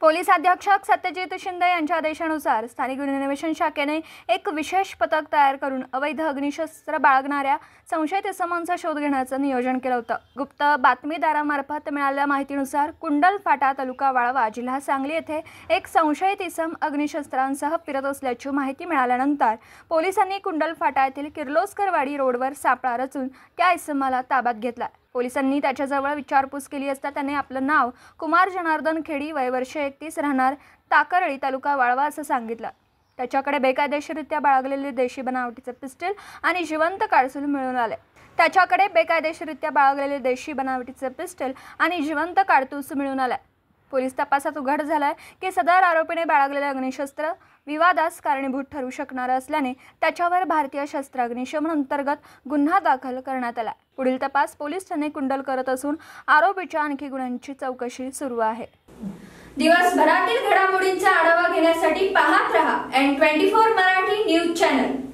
Police अधीक्षक सत्यजित शिंदे यांच्या आदेशानुसार स्थानिक गुन्हे अन्वेषण शाखेने एक विशेष पथक तयार करून अवैध अग्निशस्त्र बाळगणाऱ्या संशयित इसमांचा शोध घेण्याचं नियोजन केलं होतं। गुप्त बातमीदारामार्फत मिळालेल्या माहितीनुसार कुंडल फाटा तालुका वाळवा जिल्हा सांगली येथे एक संशयित इसम अग्निशस्त्रांसह फिरत असल्याची माहिती मिळाल्यानंतर पोलिसांनी कुंडल फाटा येथील किर्लोस्करवाडी रोडवर सापळा रचून त्या इसमाला ताब्यात घेतला। पोलिसांनी त्याच्याजवळ विचारपूस केली असता त्याने आपलं नाव कुमार जनार्दन खेडी, वय वर्ष 31, राहणार ताकरळी तालुका वाळवा असं सांगितलं। त्याच्याकडे बेकायदेशीररित्या बाळगलेले देशी बनावटीचे पिस्टल आणि जिवंत कारतूस मिळून आले। पोलीस तपासात उघड झालाय की सदर आरोपीने बाळगलेले अग्निशस्त्र विवादास कारणीभूत ठरू शकणार असल्याने त्याच्यावर भारतीय शस्त्र अग्निशमन अंतर्गत गुन्हा दाखल करण्यात आला। पुढील तपास पोलीस ठाणे कुंडल करत असून आरोपीच्या आणखी गुन्ह्यांची चौकशी सुरू आहे। दिवसभरातील घडामोडींचा आढावा घेण्यासाठी पाहत रहा N24 मराठी न्यूज चॅनल।